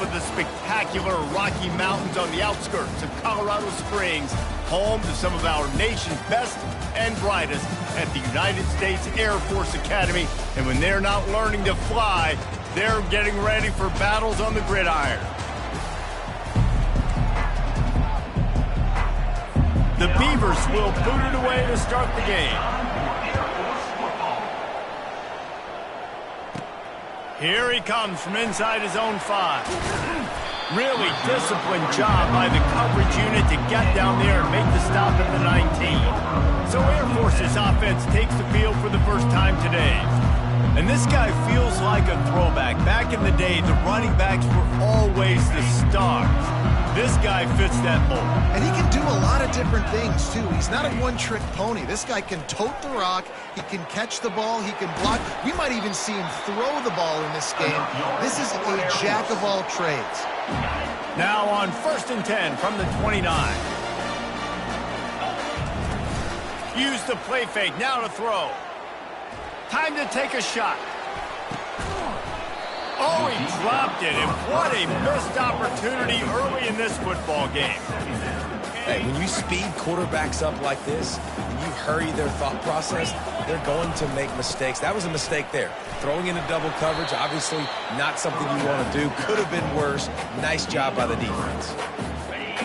of the spectacular Rocky Mountains on the outskirts of Colorado Springs, home to some of our nation's best and brightest at the United States Air Force Academy. And when they're not learning to fly, they're getting ready for battles on the gridiron. The Beavers will boot it away to start the game. Here he comes from inside his own 5. Really disciplined job by the coverage unit to get down there and make the stop at the 19. So Air Force's offense takes the field for the first time today. And this guy feels like a throwback. Back in the day, the running backs were always the stars. This guy fits that mold. And he can do a lot of different things, too. He's not a one-trick pony. This guy can tote the rock. He can catch the ball. He can block. We might even see him throw the ball in this game. This is a jack of all trades. Now on 1st and 10 from the 29. Use the play fake. Now to throw. Time to take a shot. Oh, he dropped it, and what a missed opportunity early in this football game. Hey, when you speed quarterbacks up like this, and you hurry their thought process, they're going to make mistakes. That was a mistake there. Throwing into double coverage, obviously not something you want to do. Could have been worse. Nice job by the defense.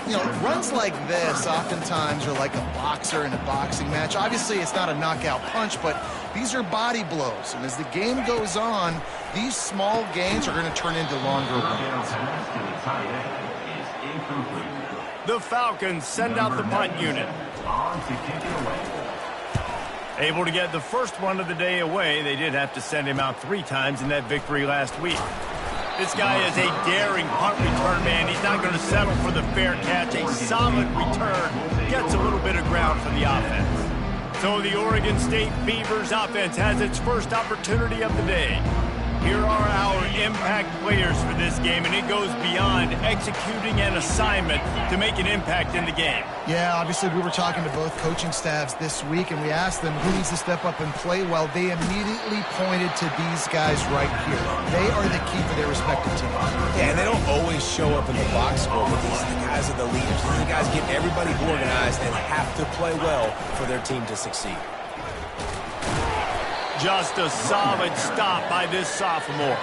You know, runs like this oftentimes are like a boxer in a boxing match. Obviously, it's not a knockout punch, but these are body blows. And as the game goes on, these small gains are going to turn into longer runs. The Falcons send out the punt unit. Able to get the first one of the day away. They did have to send him out 3 times in that victory last week. This guy is a daring punt return man. He's not going to settle for the fair catch. A solid return gets a little bit of ground for the offense. So the Oregon State Beavers offense has its first opportunity of the day. Here are our impact players for this game, and it goes beyond executing an assignment to make an impact in the game. Yeah, obviously we were talking to both coaching staffs this week, and we asked them who needs to step up and play well. They immediately pointed to these guys right here. They are the key for their respective teams. Yeah, and they don't always show up in the box score, but these are the guys are the leaders. These are the guys getting everybody organized and have to play well for their team to succeed. Just a solid stop by this sophomore.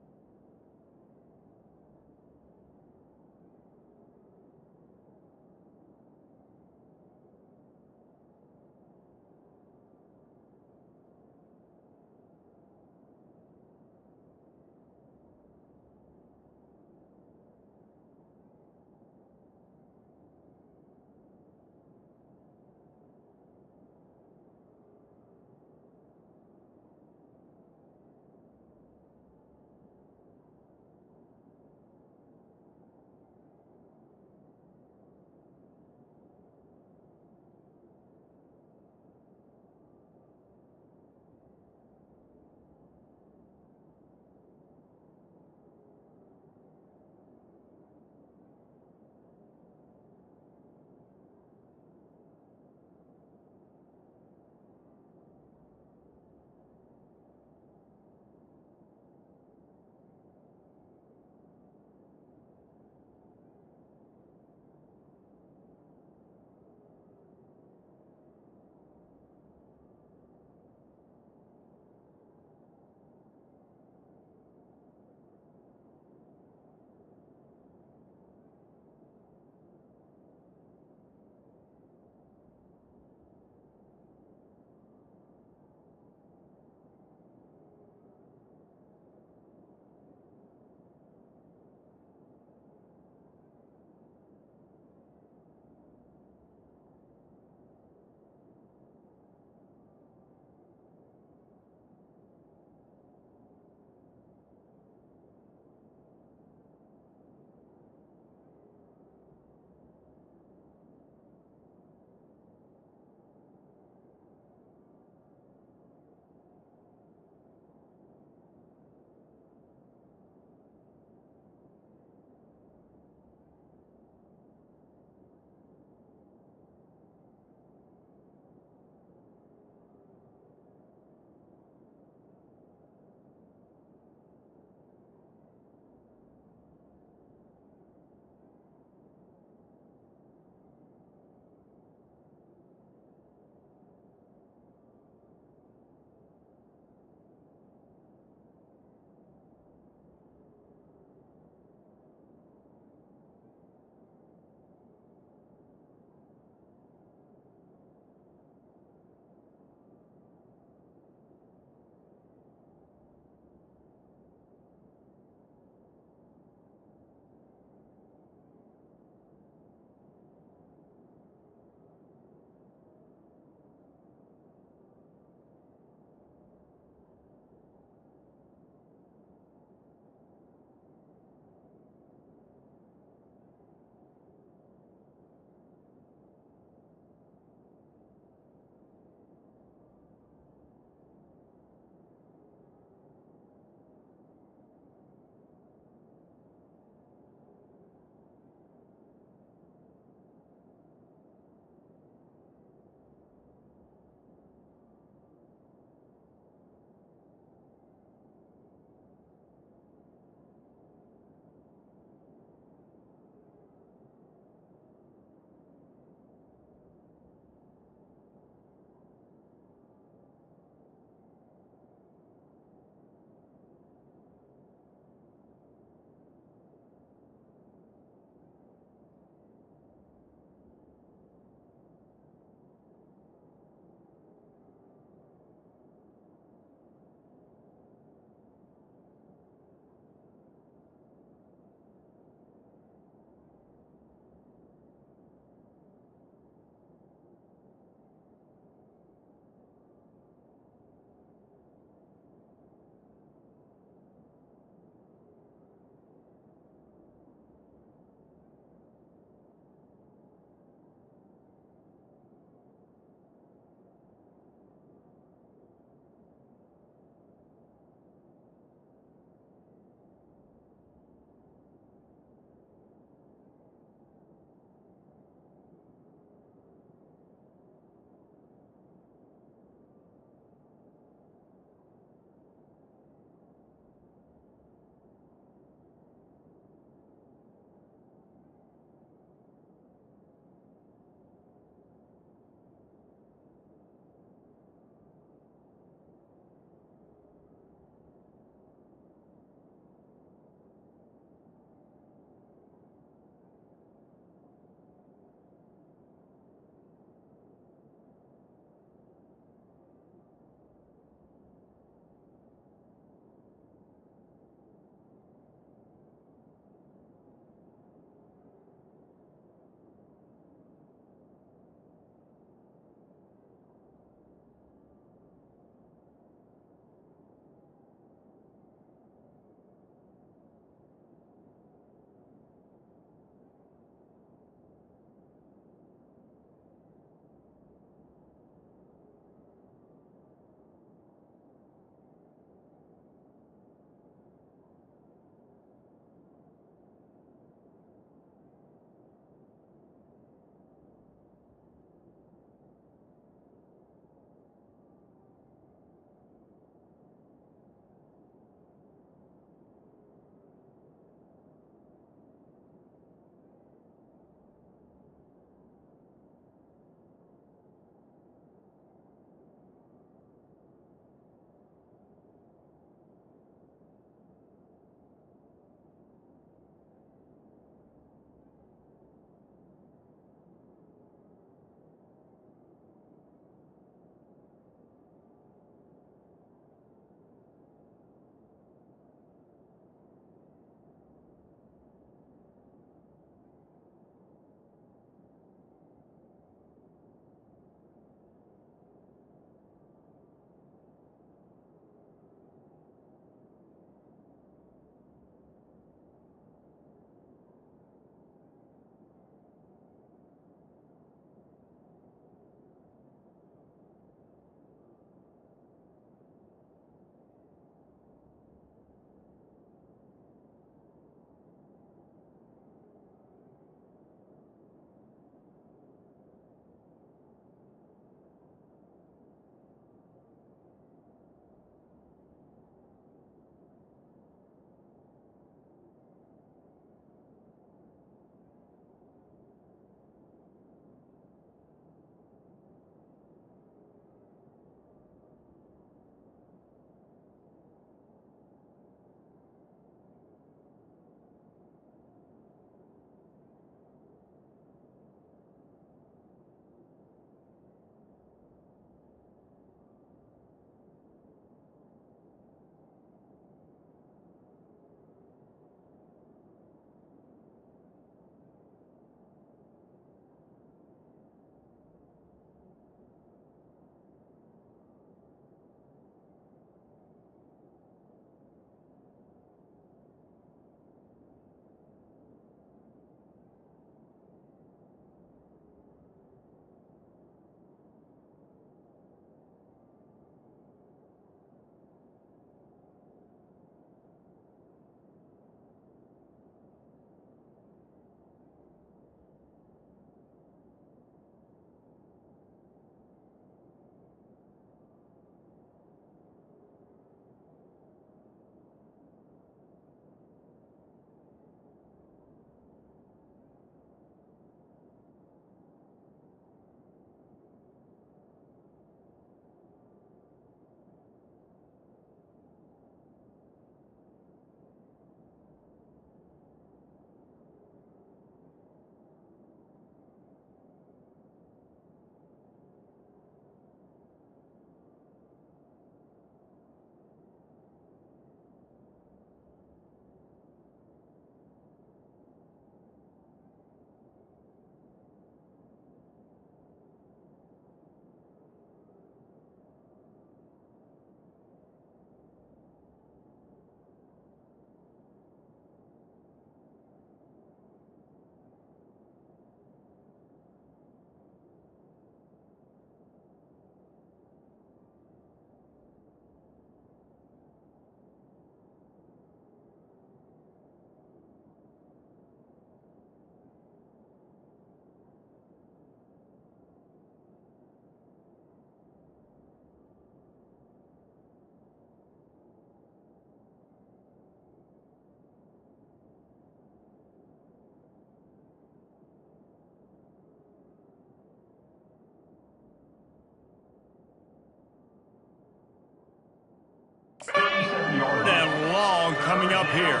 here.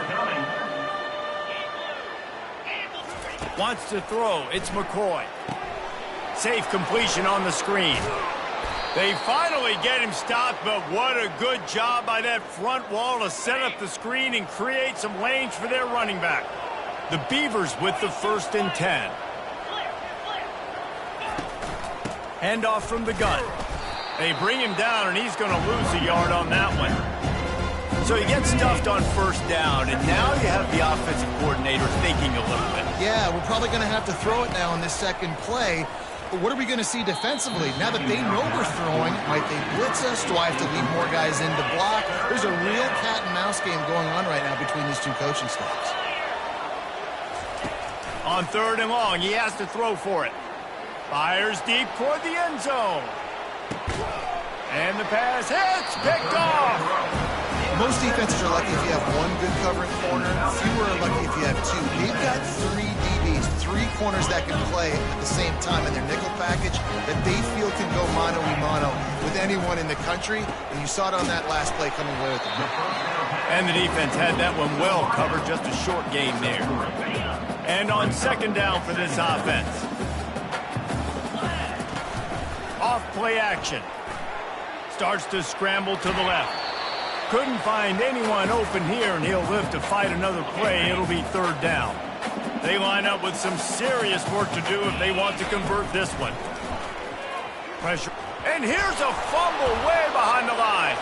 Wants to throw. It's McCoy. Safe completion on the screen. They finally get him stopped, but what a good job by that front wall to set up the screen and create some lanes for their running back. The Beavers with the 1st and 10. Handoff from the gun. They bring him down, and he's going to lose a yard on that one. So he gets stuffed on 1st down, and now you have the offensive coordinator thinking a little bit. Yeah, we're probably going to have to throw it now in this second play. But what are we going to see defensively? Now that they know we're throwing, might they blitz us? Do I have to leave more guys in to block? There's a real cat and mouse game going on right now between these two coaching staffs. On 3rd and long, he has to throw for it. Fires deep toward the end zone. And the pass hits, picked off. Most defenses are lucky if you have one good covering corner. Fewer are lucky if you have two. They've got 3 DBs, 3 corners that can play at the same time in their nickel package that they feel can go mano-a-mano with anyone in the country. And you saw it on that last play coming away with them. And the defense had that one well covered, just a short game there. And on 2nd down for this offense. Off play action. Starts to scramble to the left. Couldn't find anyone open here, and he'll live to fight another play. It'll be 3rd down. They line up with some serious work to do if they want to convert this one. Pressure. And here's a fumble way behind the line.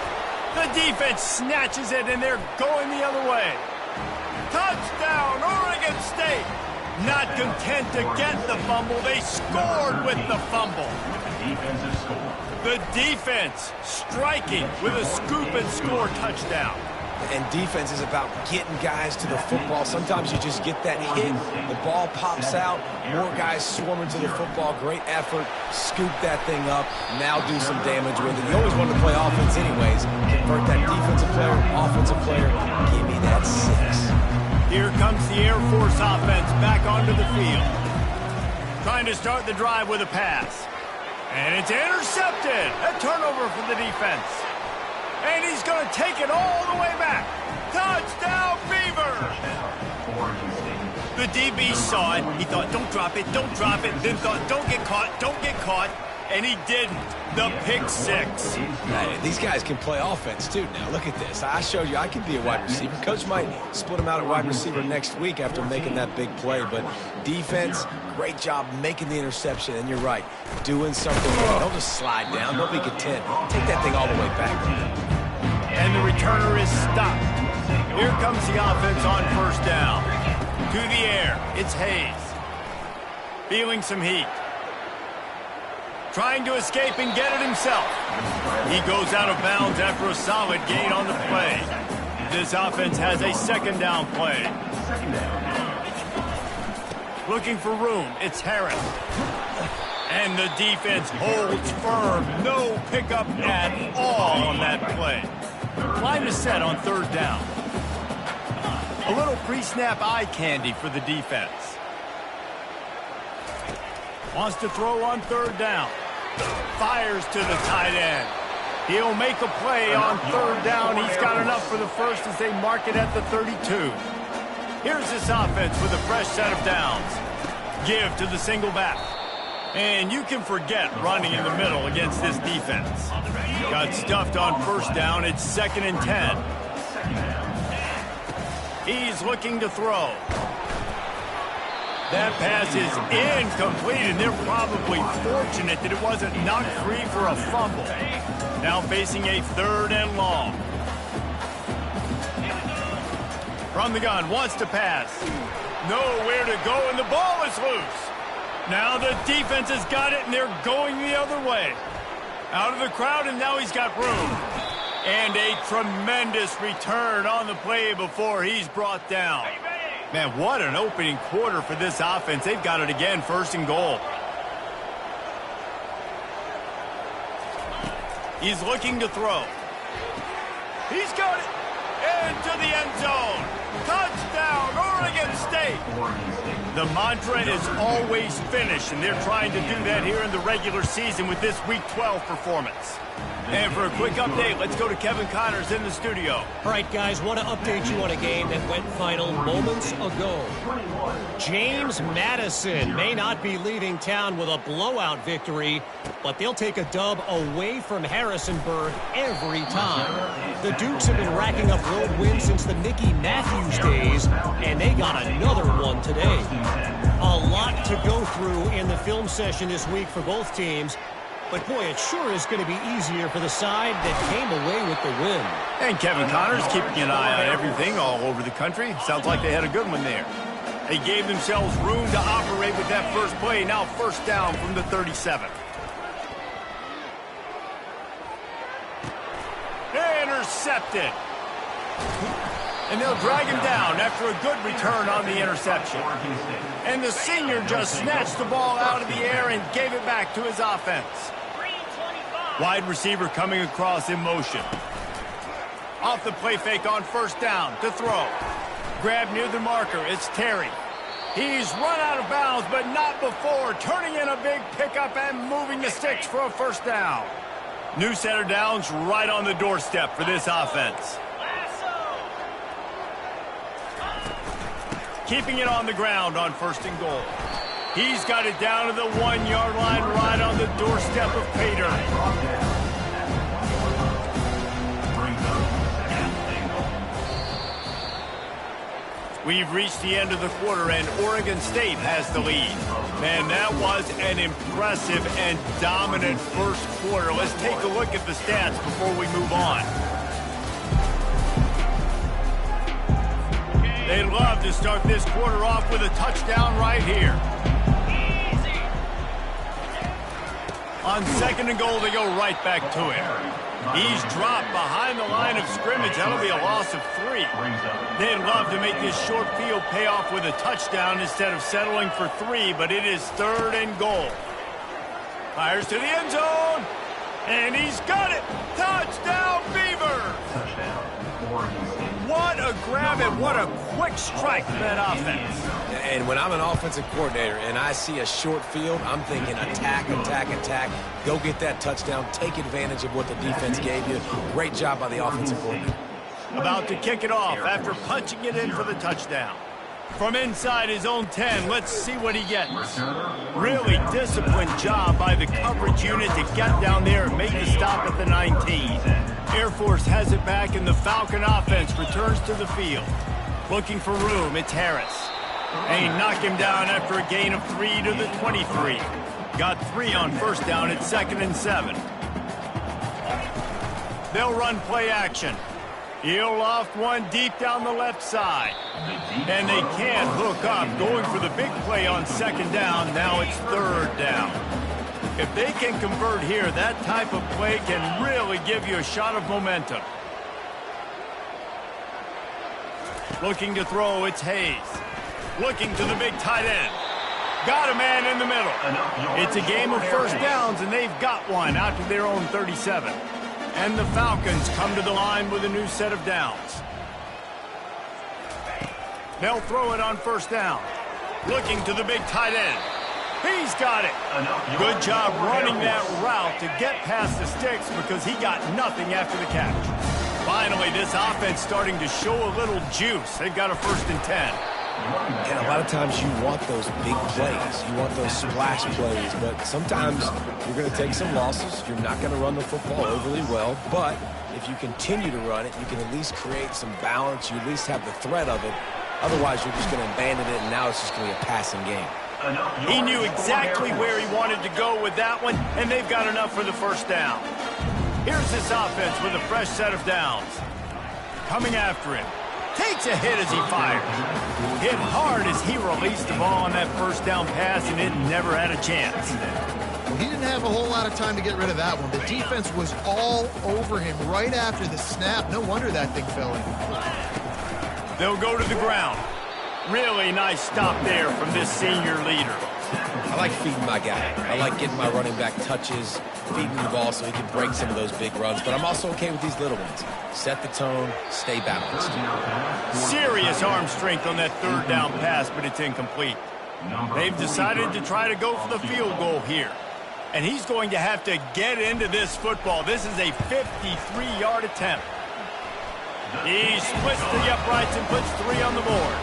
The defense snatches it, and they're going the other way. Touchdown, Oregon State. Not content to get the fumble, they scored with the fumble. The defense striking with a scoop and score touchdown. And defense is about getting guys to the football. Sometimes you just get that hit, the ball pops out, more guys swarming to the football. Great effort, scoop that thing up, now do some damage with it. You always want to play offense anyways. Convert that defensive player, offensive player, give me that 6. Here comes the Air Force offense back onto the field. Trying to start the drive with a pass. And it's intercepted. A turnover for the defense. And he's going to take it all the way back. Touchdown, Beavers! The DB saw it. He thought, don't drop it, don't drop it. Then thought, don't get caught. And he didn't. The pick 6. Hey, these guys can play offense, too. Now, look at this. I showed you I can be a wide receiver. Coach might split him out at wide receiver next week after making that big play. But defense, great job making the interception. And you're right, doing something wrong. Don't just slide down. Don't be content. Take that thing all the way back. And the returner is stopped. Here comes the offense on 1st down. To the air, it's Hayes. Feeling some heat. Trying to escape and get it himself. He goes out of bounds after a solid gain on the play. This offense has a 2nd down play. Looking for room, it's Harris. And the defense holds firm. No pickup at all on that play. Line is set on 3rd down. A little pre-snap eye candy for the defense. Wants to throw on 3rd down. Fires to the tight end. He'll make a play on 3rd down. He's got enough for the 1st as they mark it at the 32. Here's this offense with a fresh set of downs. Give to the single back. And you can forget running in the middle against this defense. Got stuffed on 1st down. It's 2nd and 10. He's looking to throw. That pass is incomplete, and they're probably fortunate that it wasn't knocked free for a fumble. Now facing a 3rd and long. From the gun, wants to pass. Nowhere to go, and the ball is loose. Now the defense has got it, and they're going the other way. Out of the crowd, and now he's got room. And a tremendous return on the play before he's brought down. Man, what an opening quarter for this offense. They've got it again, 1st and goal. He's looking to throw. He's got it. into the end zone. Touchdown, Oregon State. The mantra is always finish, and they're trying to do that here in the regular season with this Week 12 performance. And for a quick update, let's go to Kevin Connors in the studio. All right, guys, want to update you on a game that went final moments ago. James Madison may not be leaving town with a blowout victory, but they'll take a dub away from Harrisonburg every time. The Dukes have been racking up road wins since the Mickey Matthews days, and they got another one today. A lot to go through in the film session this week for both teams. But, boy, it sure is going to be easier for the side that came away with the win. And Kevin Connors keeping an eye on everything all over the country. Sounds like they had a good one there. They gave themselves room to operate with that first play. Now first down from the 37. Intercepted. And they'll drag him down after a good return on the interception. And the senior just snatched the ball out of the air and gave it back to his offense. Wide receiver coming across in motion. Off the play fake on first down to throw. Grab near the marker. It's Terry. He's run out of bounds, but not before. Turning in a big pickup and moving the sticks for a first down. New set of downs right on the doorstep for this offense. Keeping it on the ground on first and goal. He's got it down to the 1-yard line right on the doorstep of Pater. We've reached the end of the quarter, and Oregon State has the lead. Man, that was an impressive and dominant first quarter. Let's take a look at the stats before we move on. They'd love to start this quarter off with a touchdown right here. On second and goal, they go right back to him. He's dropped behind the line of scrimmage. That'll be a loss of 3. They'd love to make this short field pay off with a touchdown instead of settling for 3, but it is third and goal. Fires to the end zone, and he's got it. Touchdown, Beavers! What a grab and what a quick strike for that offense. And when I'm an offensive coordinator and I see a short field, I'm thinking attack, attack, attack. Go get that touchdown. Take advantage of what the defense gave you. Great job by the offensive coordinator. About to kick it off after punching it in for the touchdown. From inside his own 10, let's see what he gets. Really disciplined job by the coverage unit to get down there and make the stop at the 19. Air Force has it back, and the Falcon offense returns to the field. Looking for room, it's Harris. And he knocked him down after a gain of 3 to the 23. Got 3 on first down at 2nd and 7. They'll run play action. He'll loft one deep down the left side. And they can't hook up. Going for the big play on second down. Now it's third down. If they can convert here, that type of play can really give you a shot of momentum. Looking to throw, it's Hayes. Looking to the big tight end. Got a man in the middle. It's a game of first downs, and they've got one out to their own 37. And the Falcons come to the line with a new set of downs. They'll throw it on first down. Looking to the big tight end. He's got it. Good job running that route to get past the sticks because he got nothing after the catch. Finally, this offense starting to show a little juice. They've got a 1st and 10. And a lot of times you want those big plays. You want those splash plays. But sometimes you're going to take some losses. You're not going to run the football overly well. But if you continue to run it, you can at least create some balance. You at least have the threat of it. Otherwise, you're just going to abandon it, and now it's just going to be a passing game. He knew exactly where he wanted to go with that one, and they've got enough for the first down. Here's this offense with a fresh set of downs. Coming after him. Takes a hit as he fires. Hit hard as he released the ball on that first down pass, and it never had a chance. Well, he didn't have a whole lot of time to get rid of that one. The defense was all over him right after the snap. No wonder that thing fell in. They'll go to the ground. Really nice stop there from this senior leader. I like feeding my guy. I like getting my running back touches, feeding the ball so he can break some of those big runs. But I'm also okay with these little ones. Set the tone, stay balanced. Serious arm strength on that third down pass, but it's incomplete. They've decided to try to go for the field goal here. And he's going to have to get into this football. This is a 53-yard attempt. He splits the uprights and puts 3 on the board.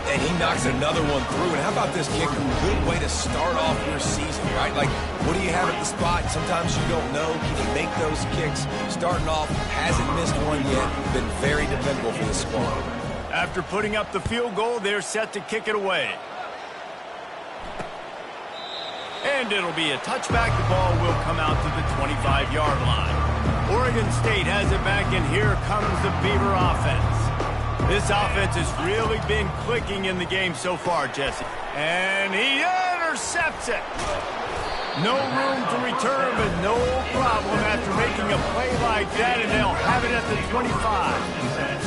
And he knocks another one through. And how about this kicker? Good way to start off your season, right? Like, what do you have at the spot? Sometimes you don't know. Can he make those kicks? Starting off, hasn't missed one yet. Been very dependable for the squad. After putting up the field goal, they're set to kick it away. And it'll be a touchback. The ball will come out to the 25-yard line. Oregon State has it back, and here comes the Beaver offense. This offense has really been clicking in the game so far, Jesse. And he intercepts it. No room to return, but no problem after making a play like that, and they'll have it at the 25.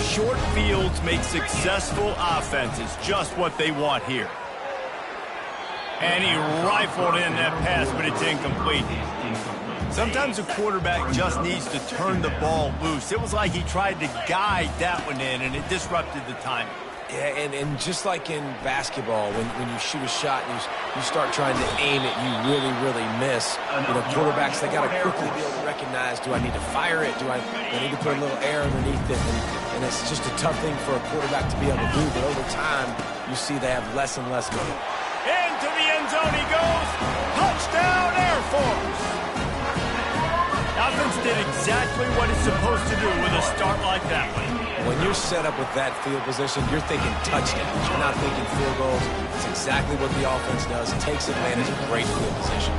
Short fields make successful offenses just what they want here. And he rifled in that pass, but it's incomplete. Sometimes a quarterback just needs to turn the ball loose. It was like he tried to guide that one in, and it disrupted the timing. Yeah, and just like in basketball, when you shoot a shot and you start trying to aim it, you really miss. You know, quarterbacks, they got to quickly be able to recognize, do I need to fire it? Do I need to put a little air underneath it? And it's just a tough thing for a quarterback to be able to do. But over time, you see they have less and less of it. Into the end zone he goes. Touchdown, Air Force. Offense did exactly what it's supposed to do with a start like that one. When you're set up with that field position, you're thinking touchdowns. You're not thinking field goals. It's exactly what the offense does. It takes advantage of great field position.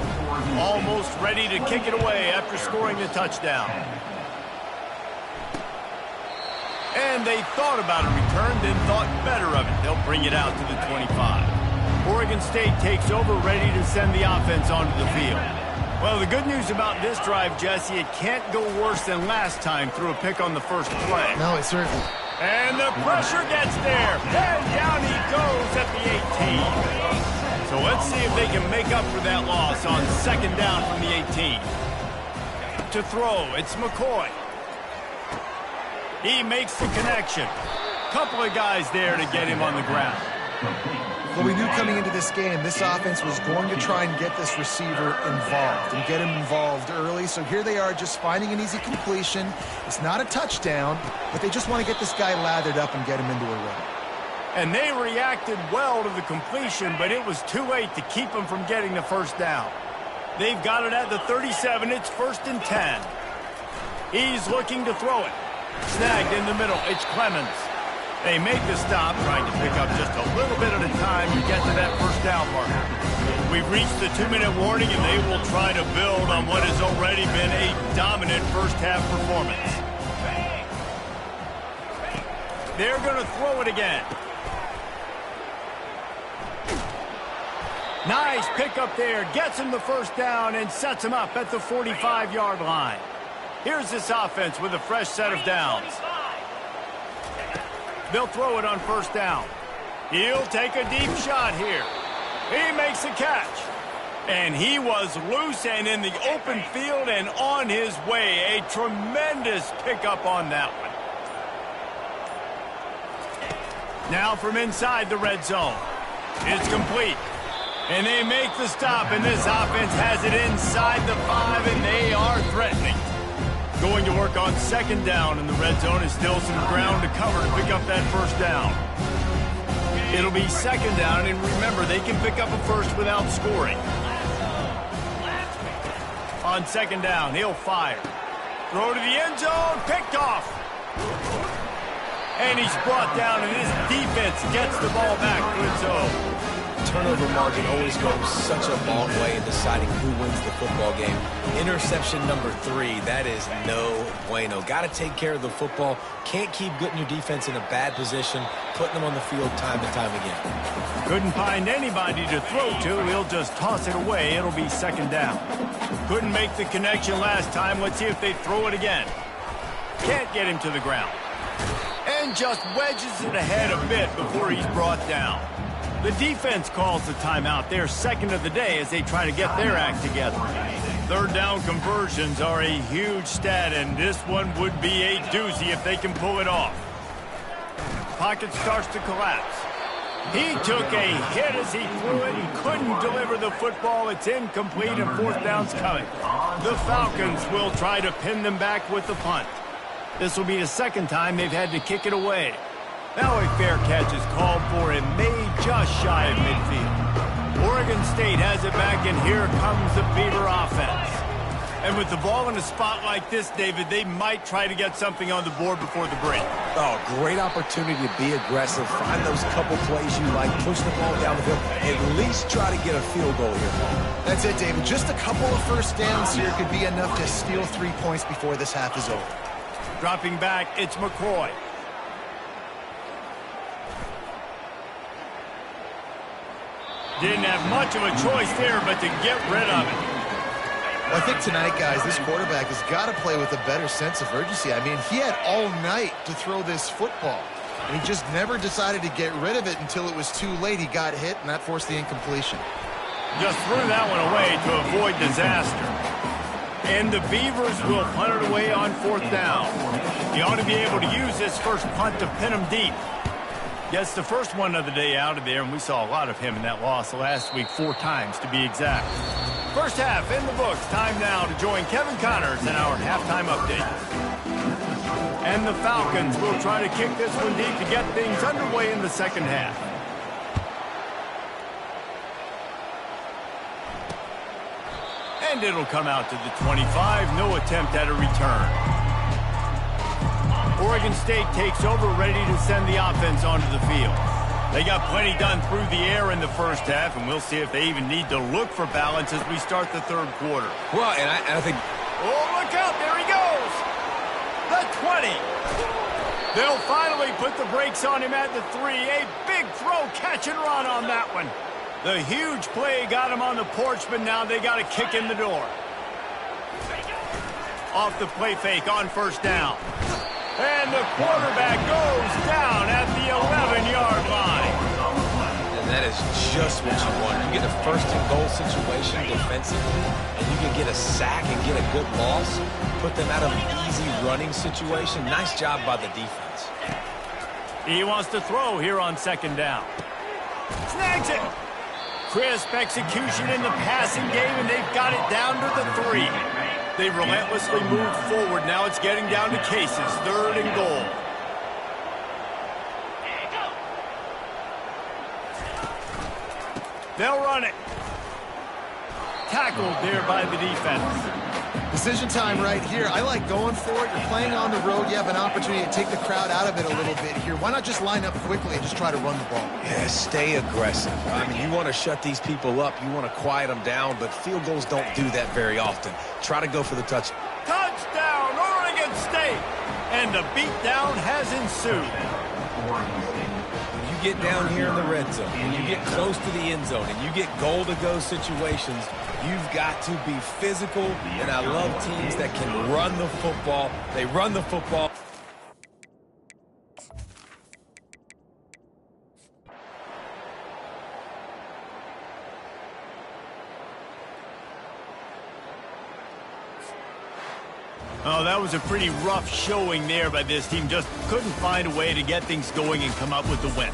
Almost ready to kick it away after scoring the touchdown. And they thought about a return, then thought better of it. They'll bring it out to the 25. Oregon State takes over, ready to send the offense onto the field. Well, the good news about this drive, Jesse, it can't go worse than last time through a pick on the first play. No, it certainly. And the pressure gets there. And down he goes at the 18. So let's see if they can make up for that loss on second down from the 18. To throw, it's McCoy. He makes the connection. Couple of guys there to get him on the ground. Well, we knew coming into this game, this offense was going to try and get this receiver involved and get him involved early. So here they are just finding an easy completion. It's not a touchdown, but they just want to get this guy lathered up and get him into a run. And they reacted well to the completion, but it was too late to keep him from getting the first down. They've got it at the 37. It's 1st and 10. He's looking to throw it. Snagged in the middle. It's Clemens. They make the stop, trying to pick up just a little bit at a time to get to that first down marker. We've reached the 2-minute warning, and they will try to build on what has already been a dominant first-half performance. They're going to throw it again. Nice pickup there. Gets him the first down and sets him up at the 45-yard line. Here's this offense with a fresh set of downs. They'll throw it on first down. He'll take a deep shot here. He makes a catch. And he was loose and in the open field and on his way. A tremendous pickup on that one. Now from inside the red zone. It's complete. And they make the stop, and this offense has it inside the 5, and they are threatening. Going to work on second down, and the red zone is still some ground to cover to pick up that first down. It'll be second down, and remember, they can pick up a first without scoring. On second down, he'll fire. Throw to the end zone, picked off. And he's brought down, and his defense gets the ball back to its own. Turnover margin always goes such a long way in deciding who wins the football game. Interception number 3, that is no bueno. Got to take care of the football. Can't keep getting your defense in a bad position, putting them on the field time and time again. Couldn't find anybody to throw to. He'll just toss it away. It'll be second down. Couldn't make the connection last time. Let's see if they throw it again. Can't get him to the ground. And just wedges it ahead a bit before he's brought down. The defense calls the timeout. They're second of the day as they try to get their act together. Third down conversions are a huge stat, and this one would be a doozy if they can pull it off. Pocket starts to collapse. He took a hit as he threw it and couldn't deliver the football. It's incomplete and fourth down's coming. The Falcons will try to pin them back with the punt. This will be the second time they've had to kick it away. Now a fair catch is called for and made just shy of midfield. Oregon State has it back, and here comes the Beaver offense. And with the ball in a spot like this, David, they might try to get something on the board before the break. Oh, great opportunity to be aggressive. Find those couple plays you like. Push the ball down the field. At least try to get a field goal here. That's it, David. Just a couple of first downs here could be enough to steal 3 points before this half is over. Dropping back, it's McCoy. Didn't have much of a choice there, but to get rid of it. Well, I think tonight, guys, this quarterback has got to play with a better sense of urgency. I mean, he had all night to throw this football, and he just never decided to get rid of it until it was too late. He got hit, and that forced the incompletion. Just threw that one away to avoid disaster. And the Beavers will punt it away on fourth down. He ought to be able to use this first punt to pin him deep. Gets the first one of the day out of there, and we saw a lot of him in that loss last week, 4 times to be exact. First half in the books. Time now to join Kevin Connors in our halftime update. And the Falcons will try to kick this one deep to get things underway in the second half. And it'll come out to the 25. No attempt at a return. Oregon State takes over, ready to send the offense onto the field. They got plenty done through the air in the first half, and we'll see if they even need to look for balance as we start the third quarter. Well, and I think... Oh, look out. There he goes. The 20. They'll finally put the brakes on him at the 3. A big throw, catch and run on that one. The huge play got him on the porch, but now they got a kick in the door. Off the play fake on first down. And the quarterback goes down at the 11-yard line. And that is just what you want. You get a first-and-goal situation defensively, and you can get a sack and get a good loss, put them out of an easy running situation. Nice job by the defense. He wants to throw here on second down. Snags it. Crisp execution in the passing game, and they've got it down to the 3. They've relentlessly moved forward. Now it's getting down to cases. Third and goal. They'll run it. Tackled there by the defense. Decision time right here. I like going for it. You're playing on the road. You have an opportunity to take the crowd out of it a little bit here. Why not just line up quickly and just try to run the ball? Yeah, stay aggressive. I mean, you want to shut these people up. You want to quiet them down, but field goals don't do that very often. Try to go for the touch. Touchdown, Oregon State! And the beatdown has ensued. When you get down here in the red zone, when you get close to the end zone, and you get goal-to-go situations, you've got to be physical, and I love teams that can run the football. They run the football. Oh, that was a pretty rough showing there by this team. Just couldn't find a way to get things going and come up with the win.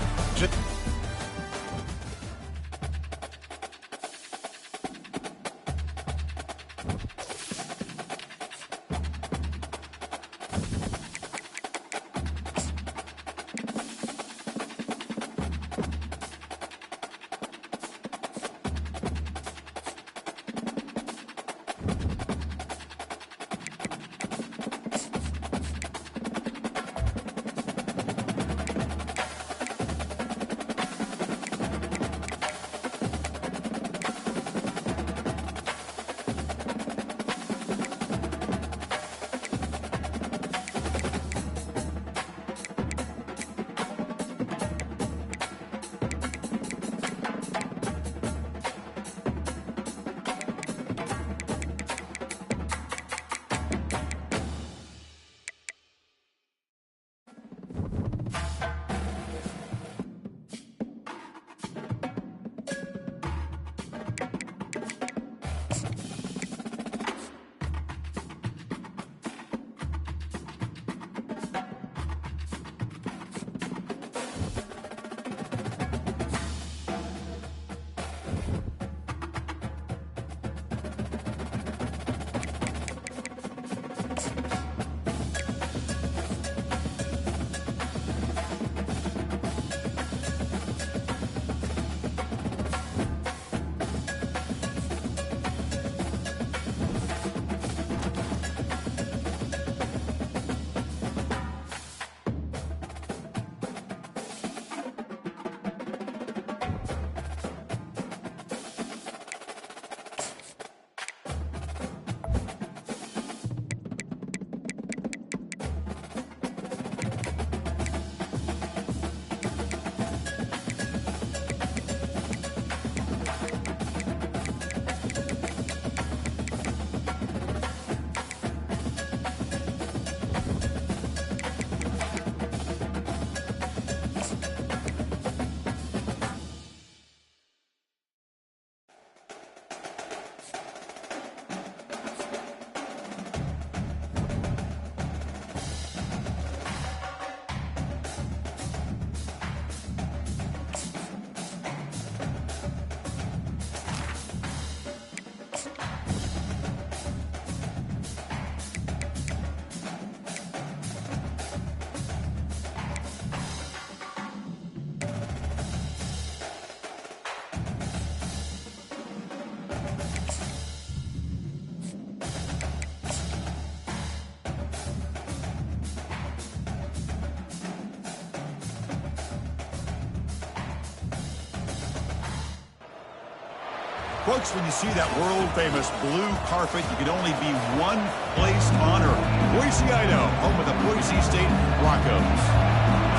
Folks, when you see that world-famous blue carpet, you can only be one place on Earth. Boise, Idaho, home of the Boise State Broncos.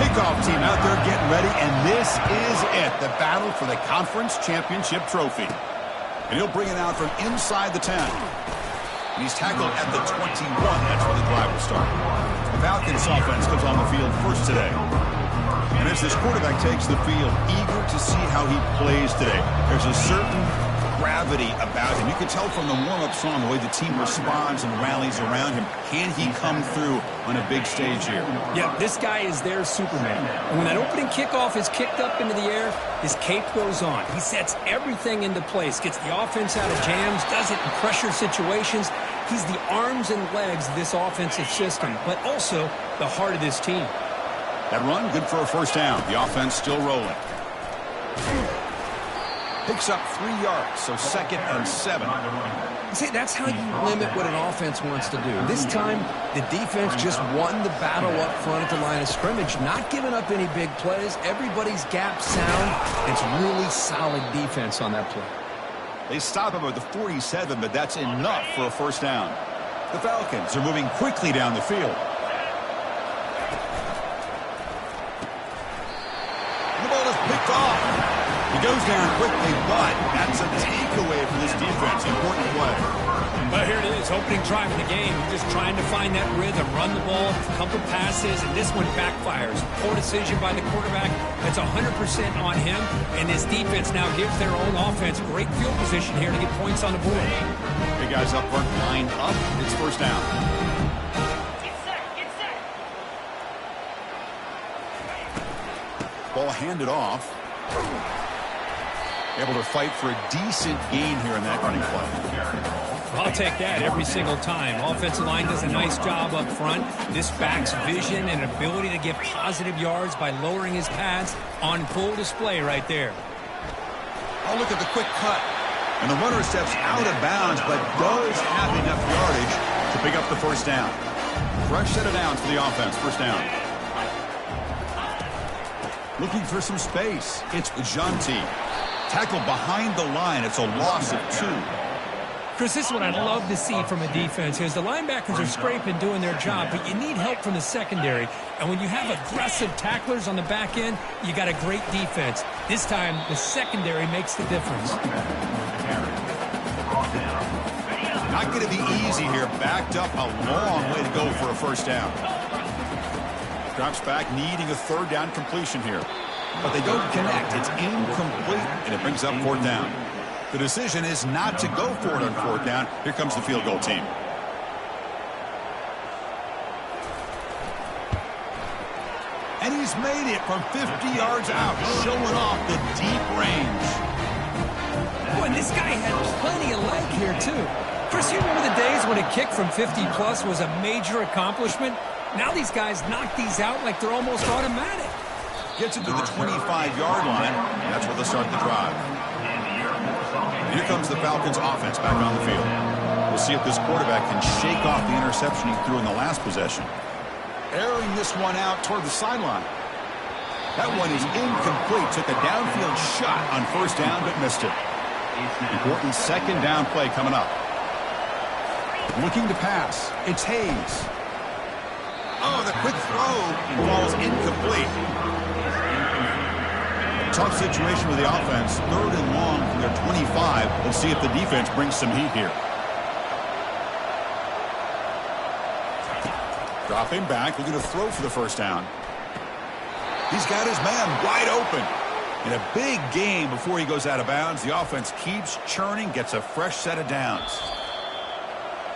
Kickoff team out there getting ready, and this is it, the battle for the conference championship trophy. And he'll bring it out from inside the 10. And he's tackled at the 21. That's where the drive will start. The Falcons offense comes on the field first today. And as this quarterback takes the field, eager to see how he plays today. There's a certain gravity about him. You can tell from the warm-up song the way the team responds and rallies around him. Can he come through on a big stage here? Yeah, this guy is their Superman. And when that opening kickoff is kicked up into the air, his cape goes on. He sets everything into place, gets the offense out of jams, does it in pressure situations. He's the arms and legs of this offensive system, but also the heart of this team. That run, good for a first down. The offense still rolling. Picks up 3 yards, so 2nd and 7. See, that's how you limit what an offense wants to do. This time, the defense just won the battle up front at the line of scrimmage, not giving up any big plays. Everybody's gap sound. It's really solid defense on that play. They stop him at the 47, but that's enough for a first down. The Falcons are moving quickly down the field. The ball is picked off. He goes down quickly, but that's a takeaway for this defense. Important play. But here it is, opening drive of the game. Just trying to find that rhythm, run the ball, couple passes, and this one backfires. Poor decision by the quarterback. That's 100% on him, and this defense now gives their own offense great field position here to get points on the board. Big guys up front, line up. It's first down. Get set. Ball handed off. Able to fight for a decent gain here in that running play. I'll take that every single time. Offensive line does a nice job up front. This back's vision and ability to get positive yards by lowering his pads on full display right there. Oh, look at the quick cut. And the runner steps out of bounds, but does have enough yardage to pick up the first down. Fresh set of downs for the offense. First down. Looking for some space. It's Janti. Tackle behind the line. It's a loss of 2. Chris, this is what I'd love to see from a defense is the linebackers are scraping, doing their job, but you need help from the secondary. And when you have aggressive tacklers on the back end, you got a great defense. This time, the secondary makes the difference. Not going to be easy here. Backed up a long way to go for a first down. Drops back, needing a third down completion here. But they don't connect. It's incomplete, and it brings up 4th down. The decision is not to go for it on 4th down. Here comes the field goal team. And he's made it from 50 yards out, showing off the deep range. Boy, and this guy had plenty of leg here, too. Chris, you remember the days when a kick from 50-plus was a major accomplishment? Now these guys knock these out like they're almost automatic. Gets it to the 25-yard line, and that's where they'll start the drive. Here comes the Falcons offense back on the field. We'll see if this quarterback can shake off the interception he threw in the last possession. Airing this one out toward the sideline. That one is incomplete. Took a downfield shot on first down, but missed it. Important second down play coming up. Looking to pass. It's Hayes. Oh, the quick throw falls incomplete. Tough situation with the offense. 3rd and long from their 25. Let's see if the defense brings some heat here. Dropping back. Looking to throw for the first down. He's got his man wide open. In a big game before he goes out of bounds, the offense keeps churning, gets a fresh set of downs.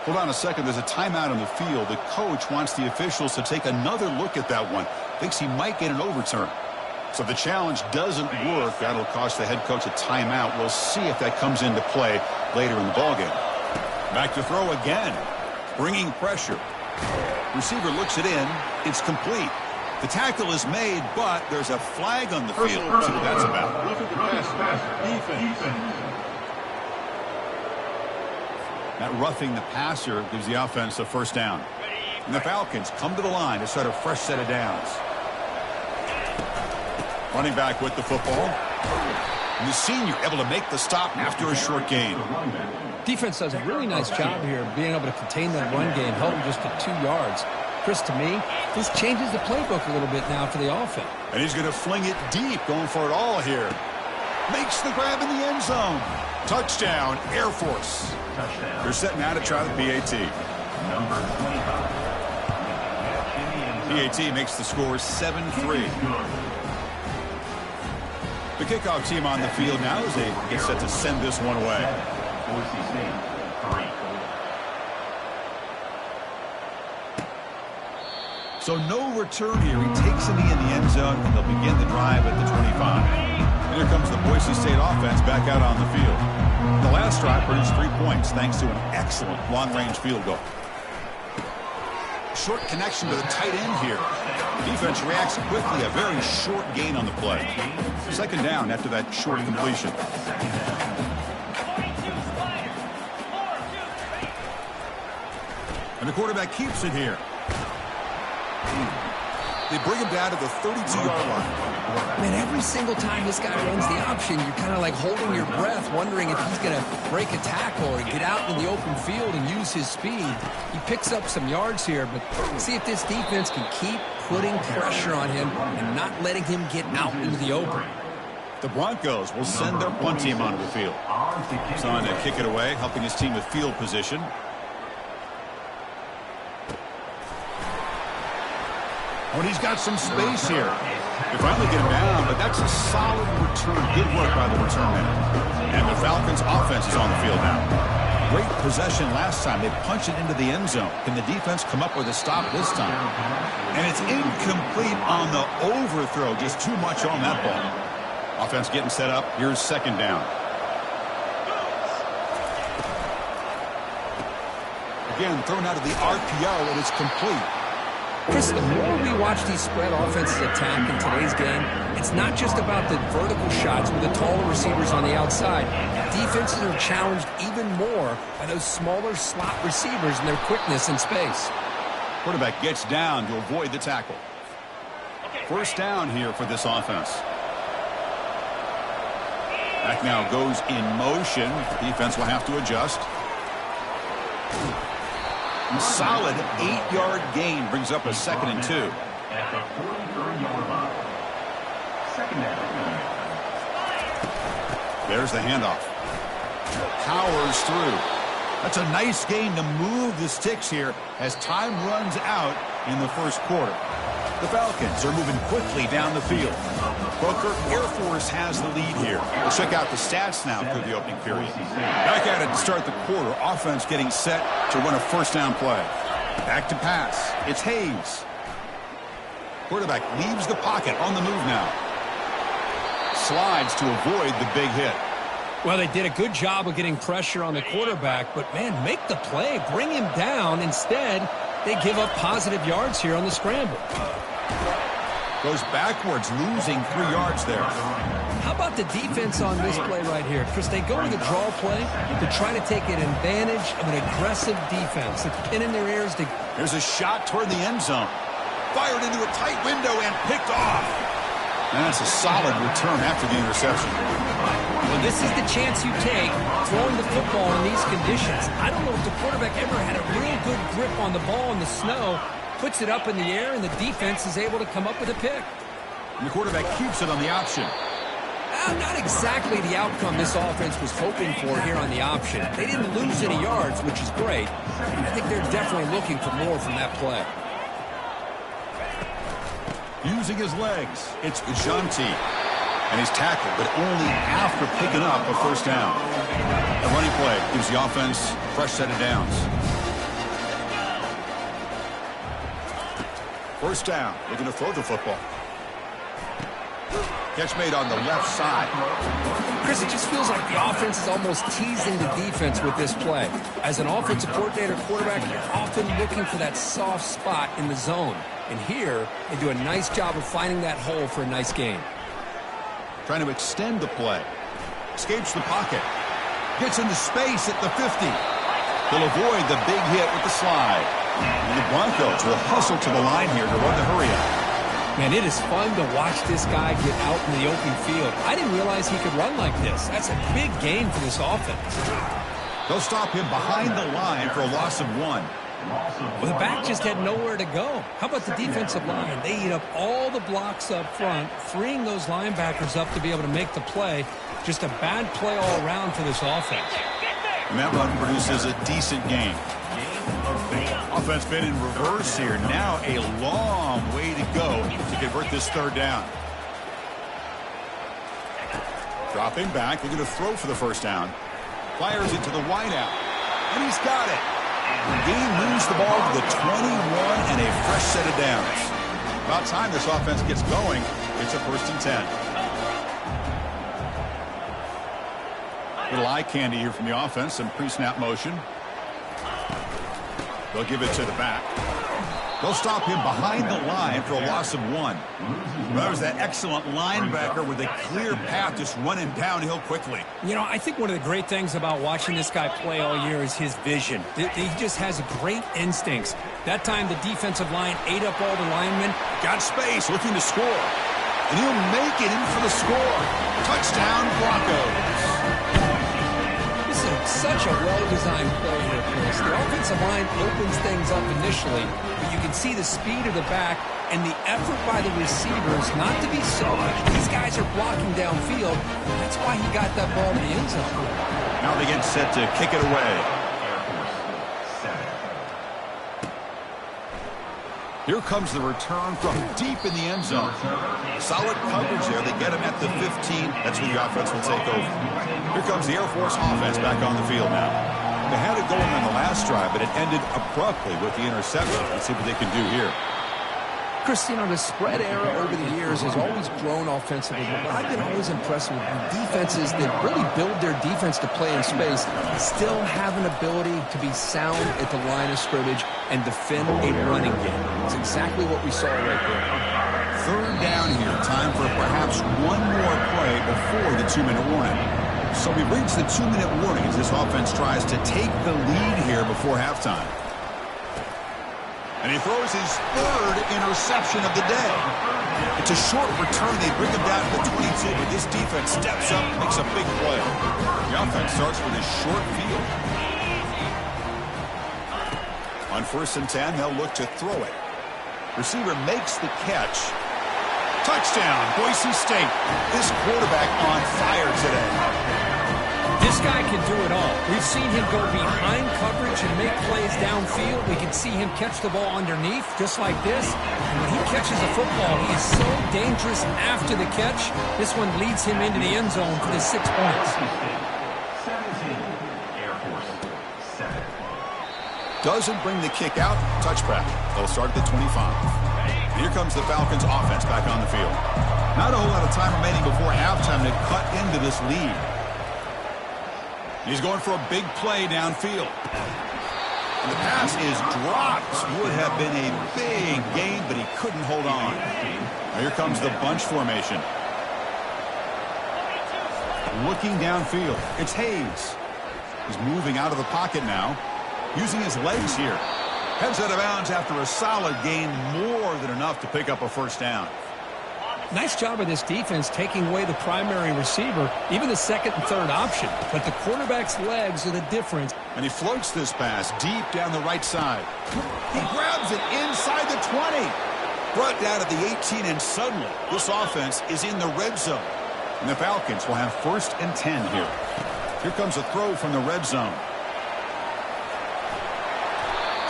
Hold on a second. There's a timeout on the field. The coach wants the officials to take another look at that one. Thinks he might get an overturn. So if the challenge doesn't work, that'll cost the head coach a timeout. We'll see if that comes into play later in the ballgame. Back to throw again. Bringing pressure. Receiver looks it in. It's complete. The tackle is made, but there's a flag on the field. We'll see what that's about. That roughing the passer gives the offense a first down. And the Falcons come to the line to start a fresh set of downs. Running back with the football. And the senior able to make the stop after a short gain. Defense does a really nice job here being able to contain that run game, held him just to 2 yards. Chris, to me, this changes the playbook a little bit now for the offense. And he's going to fling it deep, going for it all here. Makes the grab in the end zone. Touchdown, Air Force. They're set now to try the PAT. PAT makes the score 7-3. The kickoff team on the field now as they get set to send this one away. So no return here. He takes a knee in the end zone, and they'll begin the drive at the 25. And here comes the Boise State offense back out on the field. The last drive produced 3 points thanks to an excellent long-range field goal. Short connection to the tight end here. The defense reacts quickly. A very short gain on the play. Second down after that short completion. And the quarterback keeps it here. They bring him down to the 32-yard line. Man, every single time this guy runs the option, you're kind of like holding your breath, wondering if he's going to break a tackle or get out in the open field and use his speed. He picks up some yards here, but see if this defense can keep putting pressure on him and not letting him get out into the open. The Broncos will send their punt team onto the field. He's on to kick it away, helping his team with field position. When he's got some space here. They finally get him down, but that's a solid return. Good work by the return man. And the Falcons' offense is on the field now. Great possession last time. They punched it into the end zone. Can the defense come up with a stop this time? And it's incomplete on the overthrow. Just too much on that ball. Offense getting set up. Here's second down. Again, thrown out of the RPO, and it's complete. Chris, the more we watch these spread offenses attack in today's game, it's not just about the vertical shots with the taller receivers on the outside. Defenses are challenged even more by those smaller slot receivers and their quickness in space. Quarterback gets down to avoid the tackle. First down here for this offense. Back now goes in motion. Defense will have to adjust. Solid 8-yard gain brings up a 2nd and 2. There's the handoff. Powers through. That's a nice gain to move the sticks here as time runs out in the first quarter. The Falcons are moving quickly down the field. Booker, Air Force has the lead here. Let's check out the stats now through the opening period. Back at it to start the quarter. Offense getting set to run a first down play. Back to pass. It's Hayes. Quarterback leaves the pocket on the move now. Slides to avoid the big hit. Well, they did a good job of getting pressure on the quarterback, but, man, make the play. Bring him down. Instead, they give up positive yards here on the scramble. Goes backwards, losing 3 yards there. How about the defense on this play right here? Chris, they go to the draw play to try to take an advantage of an aggressive defense. They're pinning their ears to... There's a shot toward the end zone. Fired into a tight window and picked off. And that's a solid return after the interception. Well, this is the chance you take throwing the football in these conditions. I don't know if the quarterback ever had a real good grip on the ball in the snow, puts it up in the air, and the defense is able to come up with a pick. And the quarterback keeps it on the option. Not exactly the outcome this offense was hoping for here on the option. They didn't lose any yards, which is great. I think they're definitely looking for more from that play. Using his legs, it's Vishanti. And he's tackled, but only after picking up a first down. The running play gives the offense a fresh set of downs. First down, looking to throw the football. Catch made on the left side. Chris, it just feels like the offense is almost teasing the defense with this play. As an offensive coordinator quarterback, you're often looking for that soft spot in the zone. And here, they do a nice job of finding that hole for a nice gain. Trying to extend the play. Escapes the pocket. Gets into space at the 50. They'll avoid the big hit with the slide. And the Broncos will hustle to the line here to run the hurry up. Man, it is fun to watch this guy get out in the open field. I didn't realize he could run like this. That's a big gain for this offense. They'll stop him behind the line for a loss of 1. Well, the back just had nowhere to go. How about the defensive line? They eat up all the blocks up front, freeing those linebackers up to be able to make the play. Just a bad play all around for this offense. And that run produces a decent gain. Offense been in reverse here. Now a long way to go to convert this third down. Dropping back. They're going to throw for the first down. Fires it to the wideout. And he's got it. Gain moves the ball to the 21 and a fresh set of downs. About time this offense gets going. It's a 1st and 10. Little eye candy here from the offense. Some pre-snap motion. They'll give it to the back. They'll stop him behind the line for a loss of 1. Well, there's that excellent linebacker with a clear path just running downhill quickly. You know, I think one of the great things about watching this guy play all year is his vision. He just has great instincts. That time the defensive line ate up all the linemen. Got space, looking to score. And he'll make it in for the score. Touchdown, Broncos. This is such a well-designed play here, Chris. The offensive line opens things up initially, but you can see the speed of the back and the effort by the receivers not to be selfish. These guys are blocking downfield. That's why he got that ball to the end zone. Now they get set to kick it away. Here comes the return from deep in the end zone. Solid coverage there. They get him at the 15. That's when the offense will take over. Here comes the Air Force offense back on the field now. They had it going on the last drive, but it ended abruptly with the interception. Let's see what they can do here. Chris, you know, the spread era over the years has always grown offensively, but I've been always impressed with defenses that really build their defense to play in space, still have an ability to be sound at the line of scrimmage and defend a running game. It's exactly what we saw right there. Third down here. Time for perhaps one more play before the 2-minute warning. So we've reached the 2-minute warning as this offense tries to take the lead here before halftime. And he throws his 3rd interception of the day. It's a short return. They bring him down to the 22, but this defense steps up and makes a big play. The offense starts with a short field. On 1st and 10, they'll look to throw it. Receiver makes the catch. Touchdown, Boise State. This quarterback on fire today. This guy can do it all. We've seen him go behind coverage and make plays downfield. We can see him catch the ball underneath, just like this. And when he catches a football, he is so dangerous after the catch. This one leads him into the end zone for the 6 points. Doesn't bring the kick out. Touchback. They'll start at the 25. Here comes the Falcons offense back on the field. Not a whole lot of time remaining before halftime to cut into this lead. He's going for a big play downfield. And the pass is dropped. Would have been a big gain, but he couldn't hold on. Now here comes the bunch formation. Looking downfield. It's Hayes. He's moving out of the pocket now. Using his legs here. Heads out of bounds after a solid gain. More than enough to pick up a first down. Nice job of this defense taking away the primary receiver, even the 2nd and 3rd option. But the quarterback's legs are the difference. And he floats this pass deep down the right side. He grabs it inside the 20. Brought down at the 18, and suddenly this offense is in the red zone. And the Falcons will have 1st and 10 here. Here comes a throw from the red zone.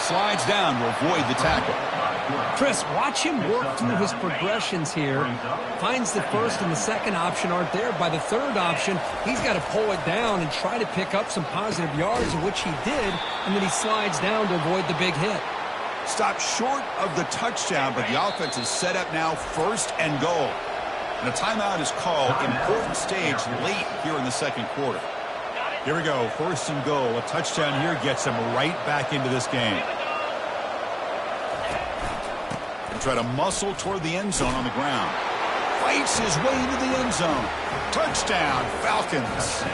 Slides down to avoid the tackle. Chris, watch him work through his progressions here. Finds the 1st and the 2nd option aren't there. By the 3rd option, he's got to pull it down and try to pick up some positive yards, which he did, and then he slides down to avoid the big hit. Stopped short of the touchdown, but the offense is set up now 1st and goal. And a timeout is called. Important stage late here in the 2nd quarter. Here we go, 1st and goal. A touchdown here gets him right back into this game. Try to muscle toward the end zone on the ground. Fights his way into the end zone. Touchdown, Falcons.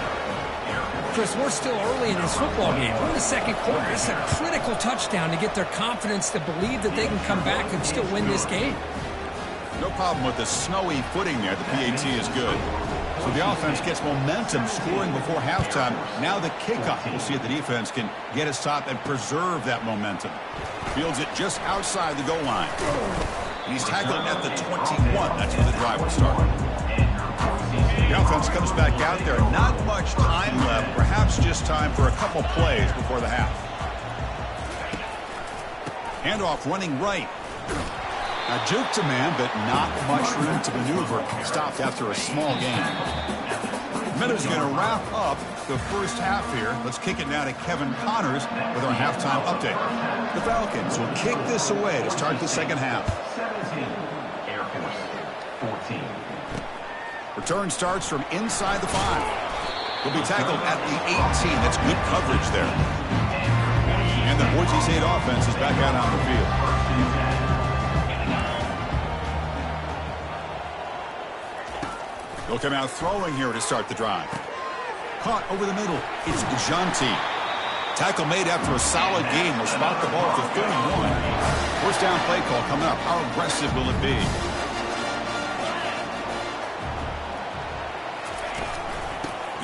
Chris, we're still early in this football game. We're in the 2nd quarter. It's a critical touchdown to get their confidence to believe that they can come back and still win this game. No problem with the snowy footing there. The PAT is good. So the offense gets momentum scoring before halftime. Now the kickoff. We'll see if the defense can get a stop and preserve that momentum. Fields it just outside the goal line. And he's tackled at the 21. That's where the drive will start. The offense comes back out there. Not much time left. Perhaps just time for a couple plays before the half. Handoff running right. Now juke to man, but not much room to maneuver. Stopped after a small gain. Meadows going to wrap up the first half here. Let's kick it now to Kevin Connors with our halftime update. The Falcons will kick this away to start the second half. 17, Air Force 14. Return starts from inside the 5. Will be tackled at the 18. That's good coverage there. And the Boise State offense is back out on the field. They'll come out throwing here to start the drive. Caught over the middle. It's Janti. Tackle made after a solid gain. Will spot the ball to 31. First down play call coming up. How aggressive will it be?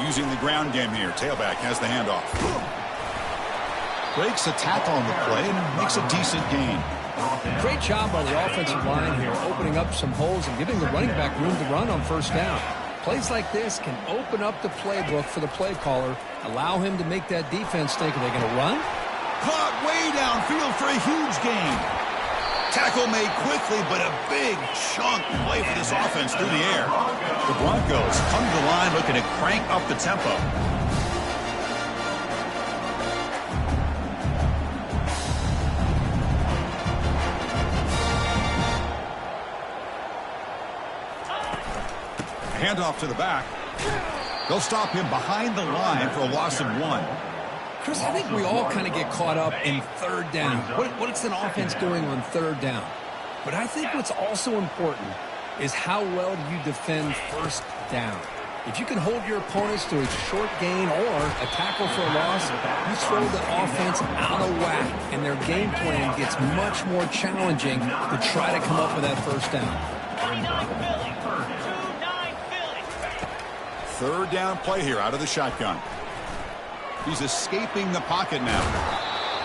Using the ground game here. Tailback has the handoff. Breaks a tackle on the play and makes a decent gain. Great job by the offensive line here, opening up some holes and giving the running back room to run on first down. Plays like this can open up the playbook for the play caller, allow him to make that defense think, are they going to run? Caught way downfield for a huge gain. Tackle made quickly, but a big chunk play for this offense through the air. The Broncos come to the line looking to crank up the tempo. Handoff to the back. They'll stop him behind the line for a loss of 1. Chris, I think we all kind of get caught up in third down. What's an offense doing on third down? But I think what's also important is how well do you defend first down. If you can hold your opponents to a short gain or a tackle for a loss, you throw the offense out of whack, and their game plan gets much more challenging to try to come up with that first down. Third down play here out of the shotgun. He's escaping the pocket now.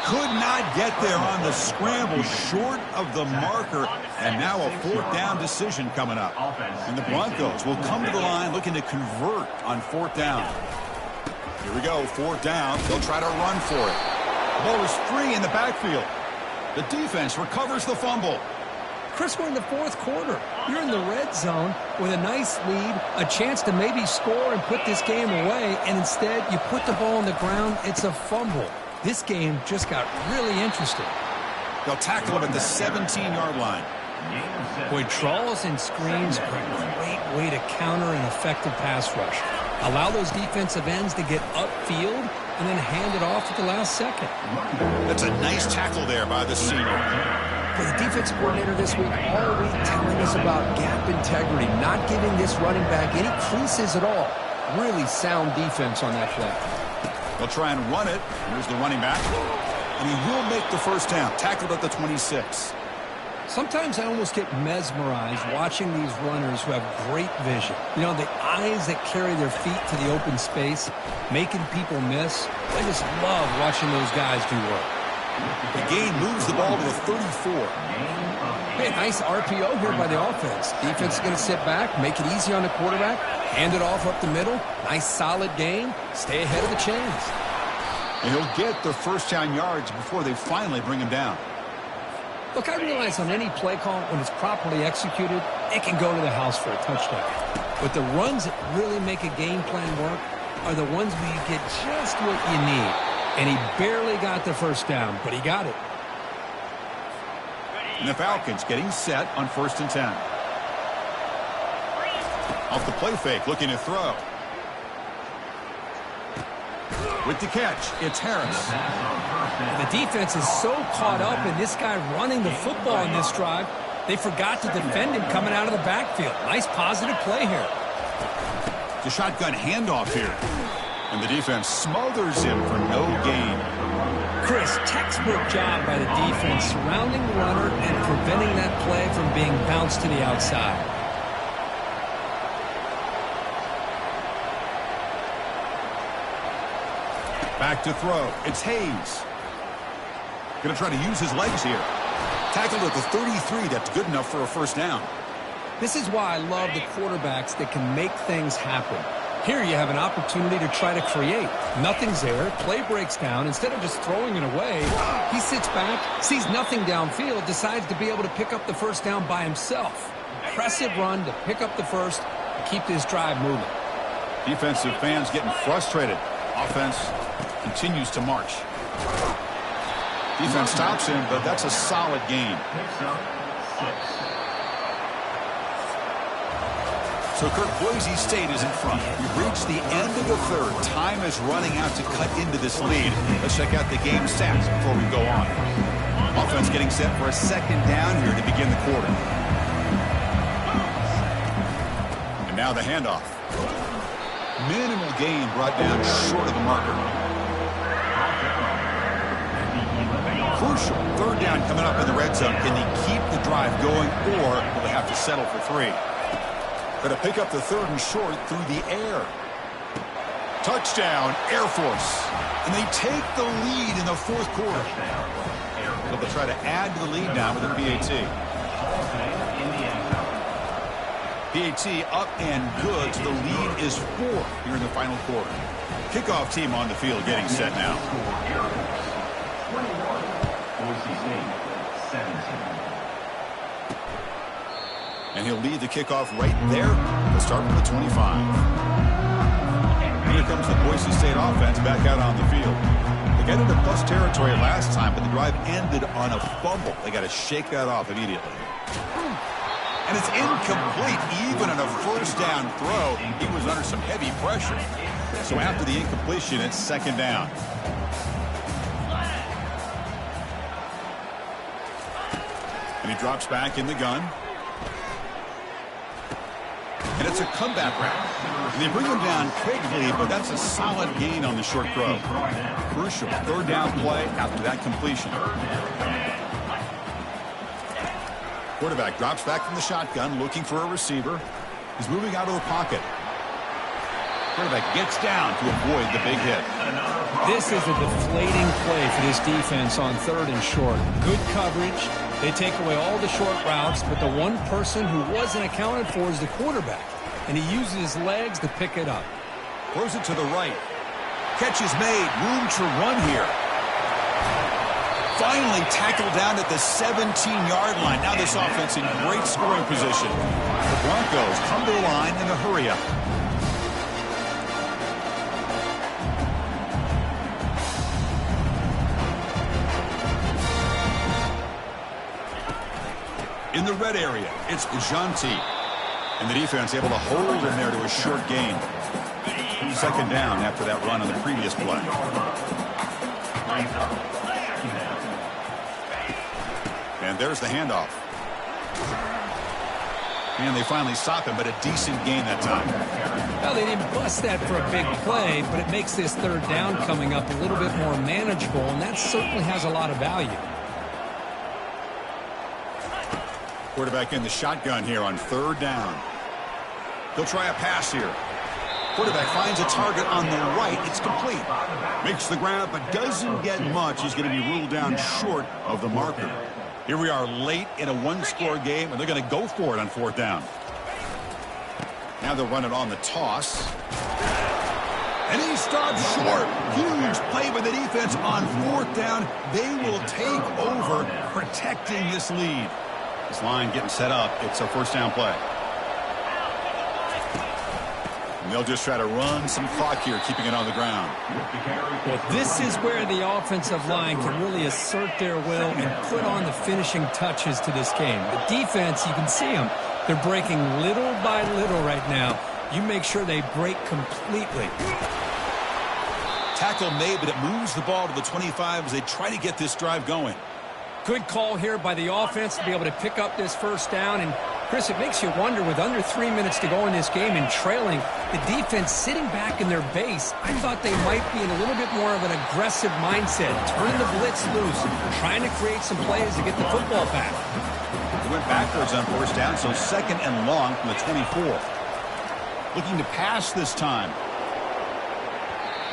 Could not get there on the scramble, short of the marker, and now a fourth down decision coming up. And the Broncos will come to the line looking to convert on fourth down. Here we go, fourth down. They'll try to run for it. The ball is free in the backfield. The defense recovers the fumble. Chris, we're in the fourth quarter. You're in the red zone with a nice lead, a chance to maybe score and put this game away, and instead you put the ball on the ground. It's a fumble. This game just got really interesting. They'll tackle him at the 17-yard line. Boy, draws and screens are a great way to counter an effective pass rush. Allow those defensive ends to get upfield and then hand it off at the last second. That's a nice tackle there by the senior. For the defensive coordinator this week, all week telling us about gap integrity, not giving this running back any creases at all. Really sound defense on that play. They'll try and run it. Here's the running back. And he will make the first down. Tackled at the 26. Sometimes I almost get mesmerized watching these runners who have great vision. You know, the eyes that carry their feet to the open space, making people miss. I just love watching those guys do work. The gain moves the ball to the 34. Hey, nice RPO here by the offense. Defense is going to sit back, make it easy on the quarterback, hand it off up the middle. Nice solid gain. Stay ahead of the chains. And he'll get the first down yards before they finally bring him down. Look, I realize on any play call, when it's properly executed, it can go to the house for a touchdown. But the runs that really make a game plan work are the ones where you get just what you need. And he barely got the first down, but he got it. And the Falcons getting set on 1st and 10. Off the play fake, looking to throw. With the catch, it's Harris. The defense is so caught up in this guy running the football in this drive, they forgot to defend him coming out of the backfield. Nice positive play here. The shotgun handoff here. And the defense smothers him for no gain. Chris, textbook job by the defense surrounding the runner and preventing that play from being bounced to the outside. Back to throw. It's Hayes. Going to try to use his legs here. Tackled at the 33. That's good enough for a first down. This is why I love the quarterbacks that can make things happen. Here you have an opportunity to try to create. Nothing's there. Play breaks down. Instead of just throwing it away, he sits back, sees nothing downfield, decides to be able to pick up the first down by himself. Impressive run to pick up the first and keep this drive moving. Defensive fans getting frustrated. Offense continues to march. Defense stops him, but that's a solid gain. So, Kirk, Boise State is in front. We've reached the end of the third. Time is running out to cut into this lead. Let's check out the game stats before we go on. Offense getting set for a second down here to begin the quarter. And now the handoff. Minimal gain brought down short of the marker. Crucial third down coming up in the red zone. Can they keep the drive going, or will they have to settle for 3? Going to pick up the third and short through the air. Touchdown, Air Force. And they take the lead in the fourth quarter. So they'll try to add to the lead now with a PAT. PAT up and good, so the lead is 4 here in the final quarter. Kickoff team on the field getting set now. And he'll lead the kickoff right there. He'll start from the 25. Here comes the Boise State offense back out on the field. They got into plus territory last time, but the drive ended on a fumble. They got to shake that off immediately. And it's incomplete. Even on a first down throw, he was under some heavy pressure. So after the incompletion, it's second down. And he drops back in the gun. And it's a comeback route. And they bring him down quickly, but that's a solid gain on the short throw. Crucial third down play after that completion. Quarterback drops back from the shotgun, looking for a receiver. He's moving out of the pocket. Quarterback gets down to avoid the big hit. This is a deflating play for this defense on third and short. Good coverage. They take away all the short routes, but the one person who wasn't accounted for is the quarterback. And he uses his legs to pick it up. Throws it to the right. Catch is made. Room to run here. Finally tackled down at the 17-yard line. Now this offense in great scoring position. The Broncos come to the line in a hurry-up. In the red area, it's Bajanti. And the defense able to hold him there to a short gain. Second down after that run on the previous play. And there's the handoff. And they finally stop him, but a decent gain that time. Well, they didn't bust that for a big play, but it makes this third down coming up a little bit more manageable, and that certainly has a lot of value. Quarterback in the shotgun here on third down. He'll try a pass here. Quarterback finds a target on the right. It's complete. Makes the grab, but doesn't get much. He's going to be ruled down short of the marker. Here we are late in a one-score game, and they're going to go for it on fourth down. Now they'll run it on the toss. And he stops short. Huge play by the defense on fourth down. They will take over, protecting this lead. This line getting set up. It's a first down play. And they'll just try to run some clock here, keeping it on the ground. Well, this is where the offensive line can really assert their will and put on the finishing touches to this game. The defense, you can see them. They're breaking little by little right now. You make sure they break completely. Tackle made, but it moves the ball to the 25 as they try to get this drive going. Good call here by the offense to be able to pick up this first down. And, Chris, it makes you wonder, with under 3 minutes to go in this game and trailing, the defense sitting back in their base, I thought they might be in a little bit more of an aggressive mindset, turning the blitz loose, trying to create some plays to get the football back. He went backwards on first down, so second and long from the 24. Looking to pass this time.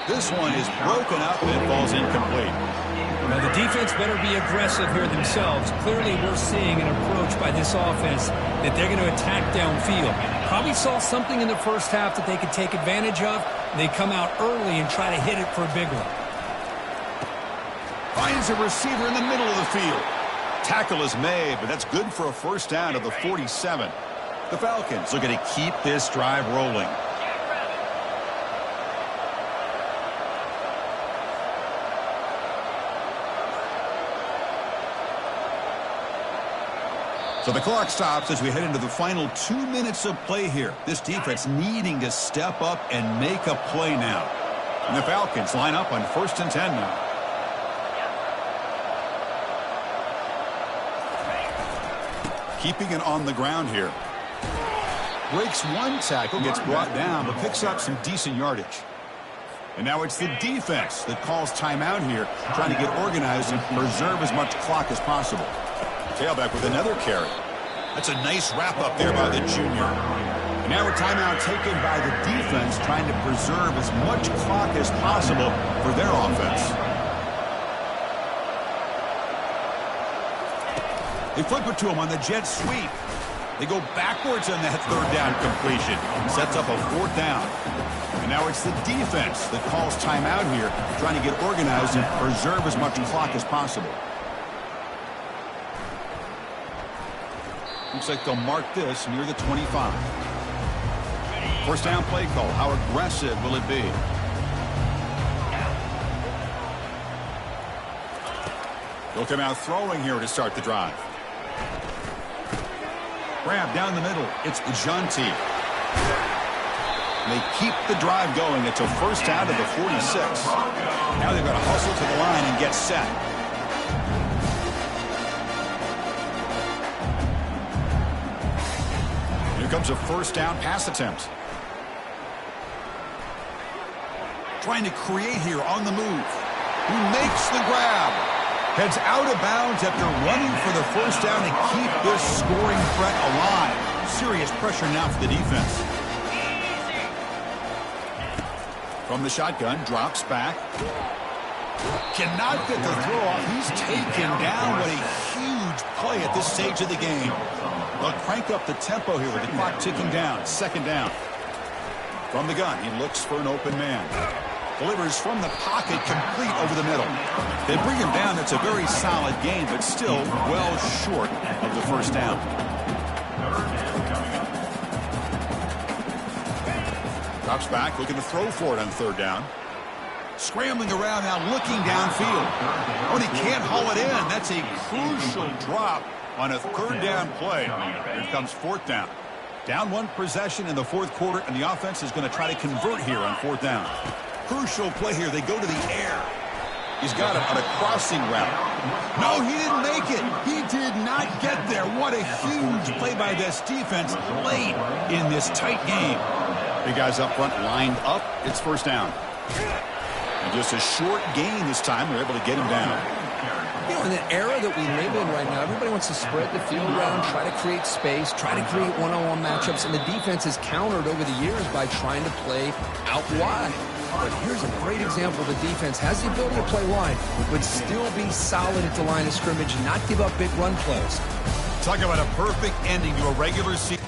This one is broken up and falls incomplete. Now, the defense better be aggressive here themselves. Clearly, we're seeing an approach by this offense that they're going to attack downfield. Probably saw something in the first half that they could take advantage of. They come out early and try to hit it for a big one. Finds a receiver in the middle of the field. Tackle is made, but that's good for a first down of the 47. The Falcons looking to keep this drive rolling. So the clock stops as we head into the final 2 minutes of play here. This defense needing to step up and make a play now. And the Falcons line up on 1st and 10 now. Keeping it on the ground here. Breaks one tackle, gets brought down, but picks up some decent yardage. And now it's the defense that calls timeout here, trying to get organized and preserve as much clock as possible. Tailback with another carry. That's a nice wrap-up there by the junior. And now a timeout taken by the defense, trying to preserve as much clock as possible for their offense. They flip it to him on the jet sweep. They go backwards on that third down completion. Sets up a 4th down. And now it's the defense that calls timeout here, trying to get organized and preserve as much clock as possible. Looks like they'll mark this near the 25. First down play call. How aggressive will it be? They'll come out throwing here to start the drive. Grab down the middle. It's Jonti. They keep the drive going. It's a first down to the 46. Now they've got to hustle to the line and get set. Here comes a first down pass attempt. Trying to create here on the move. He makes the grab. Heads out of bounds after running for the first down to keep this scoring threat alive. Serious pressure now for the defense. From the shotgun, drops back. Cannot get the throw off. He's taken down. What a huge play at this stage of the game. They'll crank up the tempo here with the clock ticking down. 2nd down. From the gun, he looks for an open man. Delivers from the pocket, complete over the middle. They bring him down. It's a very solid game, but still well short of the first down. Drops back, looking to throw for it on 3rd down. Scrambling around now, looking downfield. Oh, he can't haul it in. That's a crucial drop on a 3rd down play. Here comes 4th down. Down 1 possession in the 4th quarter, and the offense is going to try to convert here on 4th down. Crucial play here. They go to the air. He's got it on a crossing route. No, he didn't make it. He did not get there. What a huge play by this defense late in this tight game. The guys up front lined up. It's first down. And just a short gain this time. They're able to get him down. You know, in the era that we live in right now, everybody wants to spread the field around, try to create space, try to create one-on-one matchups, and the defense has countered over the years by trying to play out wide. But here's a great example. The defense has the ability to play wide, but still be solid at the line of scrimmage and not give up big run plays. Talk about a perfect ending to a regular season.